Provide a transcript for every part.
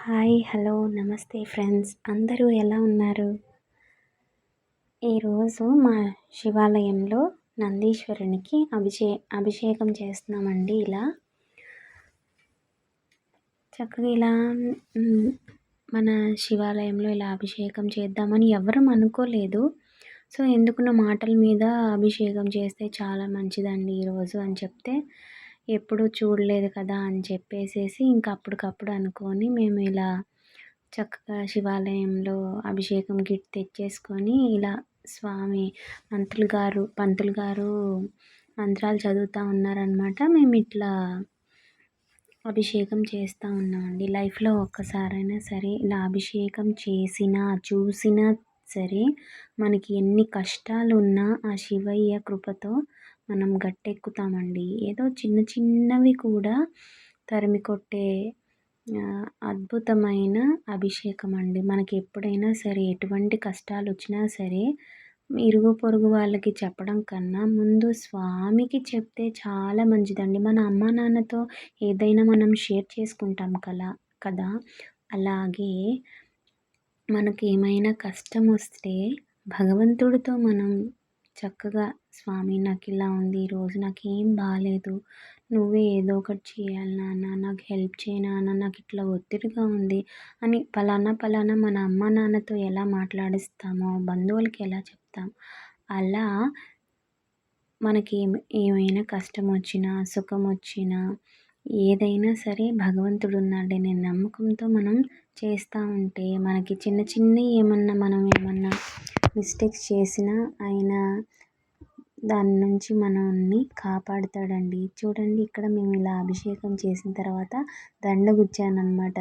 Hi hello నమస్తే friends అందరూ ఎలా ఉన్నారు? ఈరోజు మా శివాలయంలో నందీశ్వరునికి అభిషేకం చేస్తున్నామండి. ఇలా చక్కగా ఇలా మన శివాలయంలో ఇలా అభిషేకం చేద్దామని ఎవ్వరం అనుకోలేదు. సో ఎందుకు నా మాటల మీద అభిషేకం చేస్తే చాలా మంచిదండి ఈరోజు అని చెప్తే, ఎప్పుడూ చూడలేదు కదా అని చెప్పేసేసి ఇంకా అప్పటికప్పుడు అనుకోని మేము ఇలా చక్కగా శివాలయంలో అభిషేకం కిట్ తెచ్చేసుకొని ఇలా స్వామి పంతులు గారు మంత్రాలు చదువుతూ ఉన్నారనమాట. మేము ఇట్లా అభిషేకం చేస్తూ ఉన్నామండి. లైఫ్లో ఒక్కసారైనా సరే ఇలా అభిషేకం చేసినా చూసినా సరే మనకి ఎన్ని కష్టాలు ఉన్నా ఆ శివయ్య కృపతో మనం గట్టెక్కుతామండి. ఏదో చిన్న చిన్నవి కూడా తరిమి కొట్టే అద్భుతమైన అభిషేకం అండి. మనకి ఎప్పుడైనా సరే ఎటువంటి కష్టాలు వచ్చినా సరే ఇరుగు పొరుగు వాళ్ళకి చెప్పడం కన్నా ముందు స్వామికి చెప్తే చాలా మంచిదండి. మన అమ్మ నాన్నతో ఏదైనా మనం షేర్ చేసుకుంటాం కదా. అలాగే మనకి ఏమైనా కష్టం వస్తే భగవంతుడితో మనం చక్కగా స్వామి నాకు ఇలా ఉంది, ఈరోజు నాకేం బాలేదు, నువ్వే ఏదో ఒకటి చేయాలి నాన్న, నాకు హెల్ప్ చేయి నాన్న, నాకు ఇట్లా ఒత్తిడిగా ఉంది అని పలానా మన అమ్మ నాన్నతో ఎలా మాట్లాడిస్తామో బంధువులకి ఎలా చెప్తాం, అలా మనకి ఏమైనా కష్టం వచ్చినా సుఖం వచ్చినా ఏదైనా సరే భగవంతుడు ఉన్నాడనే నమ్మకంతో మనం చేస్తూ ఉంటే మనకి చిన్న చిన్నవి మనం ఏమన్నా మిస్టేక్స్ చేసినా ఆయన దాని నుంచి మనల్ని కాపాడుతాడండి. చూడండి ఇక్కడ మేము ఇలా అభిషేకం చేసిన తర్వాత దండ గుచ్చానమాట.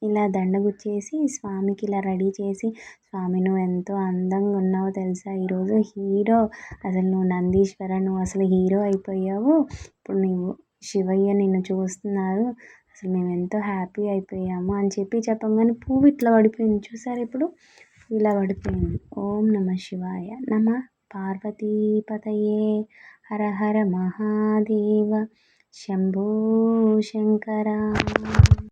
ఇలా దండ గుచ్చేసి స్వామికి ఇలా రెడీ చేసి, స్వామి నువ్వు ఎంతో అందంగా ఉన్నావో తెలుసా, ఈరోజు హీరో, అసలు నువ్వు నందీశ్వర, నువ్వు అసలు హీరో అయిపోయావు, ఇప్పుడు నువ్వు శివయ్య నిన్ను చూస్తున్నారు, అసలు మేము ఎంతో హ్యాపీ అయిపోయాము అని చెప్పంగానే పువ్వు ఇట్లా పడిపోయింది చూసారు. ఇప్పుడు ఇలా పడిపోయింది. ఓం నమ శివాయ నమ పార్వతీపతయే హర హర మహాదేవ శంభో శంకర.